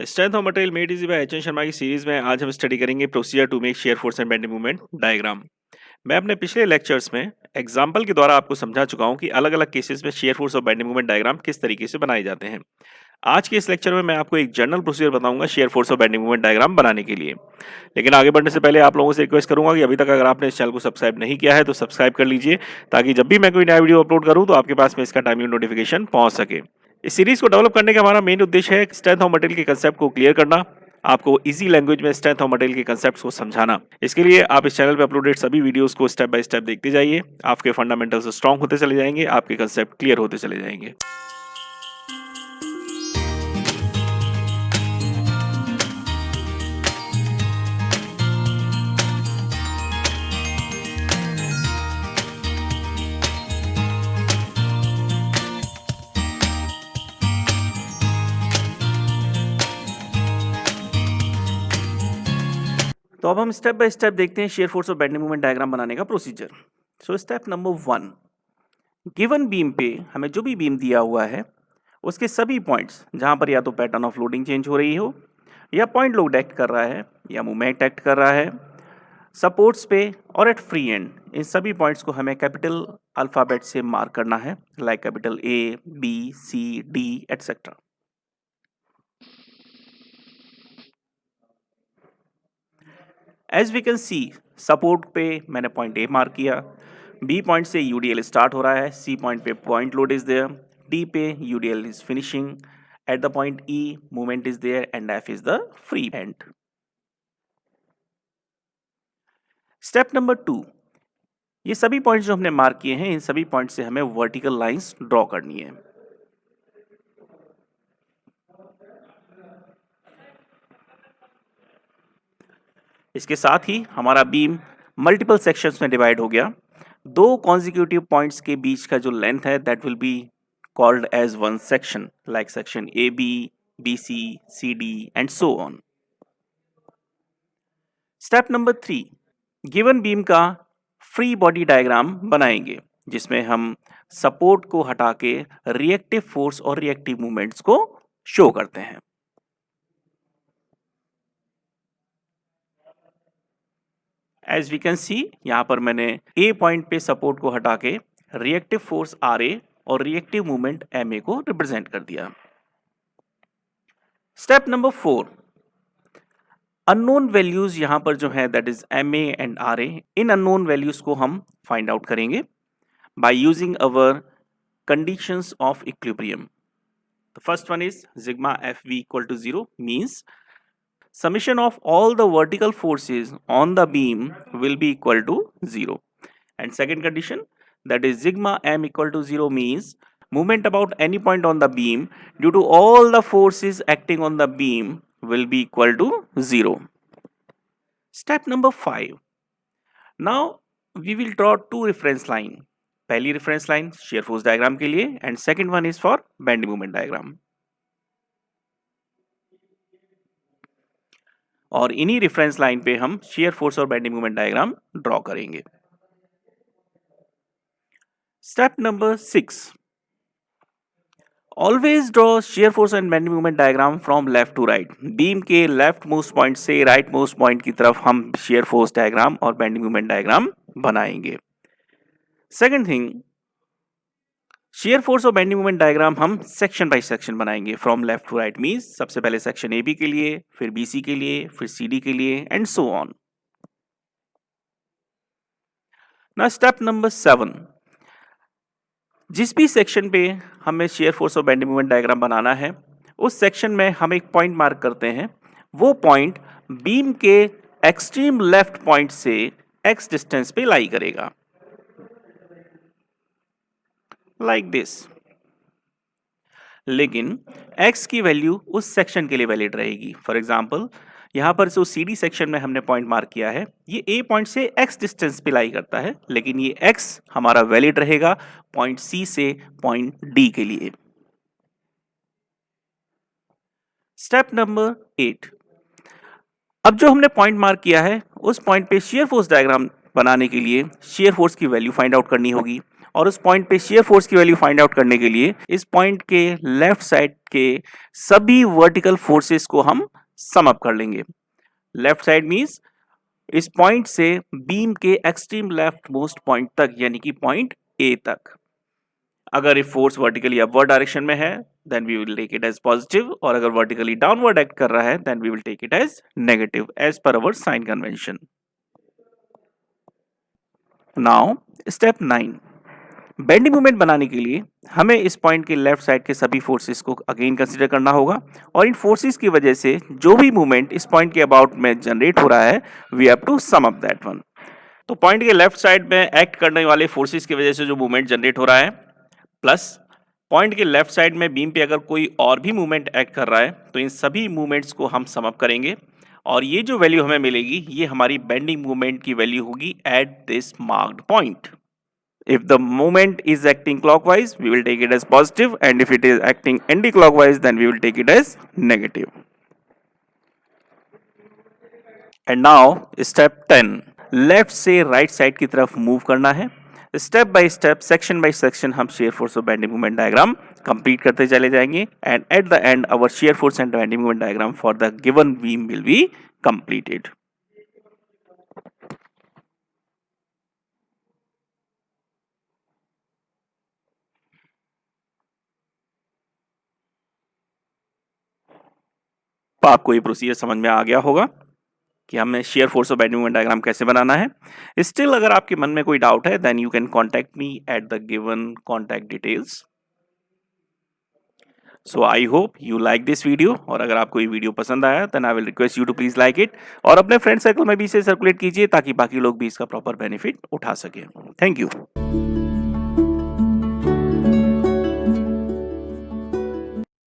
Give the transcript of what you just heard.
Strength of material made easy by H N. Sharma की series में आज हम स्टडी करेंगे procedure to make shear force and bending movement diagram. मैं अपने पिछले लेक्चर्स में एग्जांपल के द्वारा आपको समझा चुका हूं कि अलग-अलग केसेस में शेयर फोर्स और बेंडिंग मूवमेंट डायग्राम किस तरीके से बनाए जाते हैं। आज के इस लेक्चर में मैं आपको एक जनरल प्रोसीजर बताऊंगा शेयर फोर्स और बेंडिंग मूवमेंट डायग्राम बनाने के लिए। लेकिन आगे बढ़ने से पहले आप लोगों से रिक्वेस्ट करूंगा कि अभी तक अगर आपने इस चैनल को सब्सक्राइब नहीं किया है तो सब्सक्राइब कर लीजिए, ताकि जब भी मैं कोई नया वीडियो अपलोड करूं तो आपके पास में इसका टाइमली नोटिफिकेशन पहुंच सके। इस सीरीज को डेवलप करने का हमारा मेन उद्देश्य है स्ट्रेंथ ऑफ मटेरियल के कंसेप्ट को क्लियर करना, आपको इजी लैंग्वेज में स्ट्रेंथ ऑफ मटेरियल के कंसेप्ट्स को समझाना। इसके लिए आप इस चैनल पे अपलोडेड सभी वीडियोस को स्टेप बाय स्टेप देखते जाइए। आपके फंडामेंटल्स स्ट्रांग होते चले जाएंगे, आपके कंसेप्ट क्लियर होते चले जाएंगे। तो अब हम स्टेप बाय स्टेप देखते हैं शेयर फोर्स और बेंडिंग मोमेंट डायग्राम बनाने का procedure. So step number 1, given beam पे हमें जो भी बीम दिया हुआ है उसके सभी पॉइंट्स जहां पर या तो पैटर्न ऑफ लोडिंग चेंज हो रही हो, या पॉइंट लोड एक्ट कर रहा है, या मूवमेंट एक्ट कर रहा है, सपोर्ट्स पे और एट फ्री एंड, इन सभी पॉइंट्स को हमें कैपिटल अल्फाबेट से मार्क करना है, like capital A, B, C, D etcetera. As we can see, support पे मैंने पॉइंट ए मार्क किया, बी पॉइंट से यूडीएल स्टार्ट हो रहा है, सी पॉइंट पे point load is there, D पे UDL is finishing, at the point E moment is there and F is the free end. Step number 2, ये सभी points जो हमने मार्क किए हैं इन सभी पॉइंट से हमें वर्टिकल लाइंस ड्रॉ करनी है। इसके साथ ही हमारा बीम मल्टीपल सेक्शंस में डिवाइड हो गया। दो कॉन्जिक्यूटिव पॉइंट्स के बीच का जो लेंथ है that will be called as one section, like section A B, B C, C D and so on. Step number 3, given beam का फ्री बॉडी डायग्राम बनाएंगे, जिसमें हम सपोर्ट को हटा के रिएक्टिव फोर्स और रिएक्टिव मूवमेंट्स को शो करते हैं। एज वी कैन सी, यहां पर मैंने ए पॉइंट पे सपोर्ट को हटा के रिएक्टिव फोर्स आर ए और रिएक्टिव मूवमेंट एम ए को रिप्रेजेंट कर दिया। स्टेप नंबर 4, अननोन वैल्यूज यहां पर जो है that is M A and R A, इन अननोन वैल्यूज को हम फाइंड आउट करेंगे by using our conditions of equilibrium. The first one is sigma FV equal to 0 means summation of all the vertical forces on the beam will be equal to 0. And second condition, that is sigma M equal to 0 means movement about any point on the beam due to all the forces acting on the beam will be equal to 0. Step number 5. Now we will draw two reference line. पहली reference line shear force diagram के लिए and second one is for bending moment diagram. और इन्हीं reference line पे हम shear force और bending moment diagram draw करेंगे। Step number 6, always draw shear force and bending moment diagram from left to right. Beam के left most point से right most point की तरफ हम शेयर फोर्स डायग्राम और बेंडिंग मोमेंट डायग्राम बनाएंगे। Second thing, share force और bending moment diagram हम section by section बनाएंगे from left to right means सबसे पहले सेक्शन ए बी के लिए, फिर बी सी के लिए, फिर सी डी के लिए and so on. Now step number 7, जिस भी सेक्शन पे हमें शेयर फोर्स और बेंडिंग मोमेंट डायग्राम बनाना है उस सेक्शन में हम एक पॉइंट मार्क करते हैं। वो पॉइंट बीम के एक्सट्रीम लेफ्ट पॉइंट से एक्स डिस्टेंस पे लाई करेगा, लाइक दिस। लेकिन x की वैल्यू उस सेक्शन के लिए वैलिड रहेगी। फॉर एग्जांपल, यहां पर जो सी डी सेक्शन में हमने पॉइंट मार्क किया है ये a पॉइंट से x डिस्टेंस पे लाई करता है, लेकिन ये x हमारा वैलिड रहेगा पॉइंट C से पॉइंट D के लिए। स्टेप नंबर 8, अब जो हमने पॉइंट मार्क किया है उस पॉइंट पे शेयर फोर्स डायग्राम बनाने के लिए शेयर फोर्स की वैल्यू फाइंड आउट करनी होगी, और उस पॉइंट पे शेयर फोर्स की वैल्यू फाइंड आउट करने के लिए इस पॉइंट के लेफ्ट साइड के सभी वर्टिकल फोर्सेस को हम सम अप कर लेंगे। लेफ्ट साइड मींस इस पॉइंट से बीम के एक्सट्रीम लेफ्ट मोस्ट पॉइंट तक, यानी कि पॉइंट ए तक। अगर ये फोर्स वर्टिकली अपवर्ड डायरेक्शन में है then we will take it as positive, और अगर वर्टिकली डाउनवर्ड एक्ट कर रहा है then we will take it as negative as per our sign convention. Now step 9, bending moment बनाने के लिए हमें इस पॉइंट के लेफ्ट साइड के सभी फोर्सेस को अगेन कंसीडर करना होगा, और इन फोर्सेस की वजह से जो भी मूवमेंट इस पॉइंट के अबाउट में जनरेट हो रहा है we have to sum up that one. तो पॉइंट के लेफ्ट साइड में एक्ट करने वाले फोर्सेस की वजह से जो मूवमेंट जनरेट हो रहा है, प्लस पॉइंट के लेफ्ट साइड में बीम पे अगर कोई और भी मूवमेंट एक्ट कर रहा है, तो इन सभी मूवमेंट्स को हम सम अप करेंगे, और ये जो वैल्यू हमें मिलेगी ये हमारी बेंडिंग मूवमेंट की वैल्यू होगी at this marked point. If the movement is acting clockwise, we will take it as positive, and if it is acting anti-clockwise, then we will take it as negative. And now step 10, left से right side की तरफ move करना है। Step by step, section by section हम shear force और bending moment diagram complete करते चले जाएंगे, and at the end our shear force and bending moment diagram for the given beam will be completed. तो आपको ये प्रोसीजर समझ में आ गया होगा कि हमें शेयर फोर्स और बेंडिंग मोमेंट डायग्राम कैसे बनाना है। स्टिल अगर आपके मन में कोई डाउट है then you can contact me at the given contact details. So I hope you like this video, और अगर आपको ये वीडियो पसंद आया then I will request you to please like it, और अपने फ्रेंड सर्कल में भी इसे सर्कुलेट कीजिए ताकि बाकी लोग भी इसका प्रॉपर बेनिफिट उठा सके। Thank you.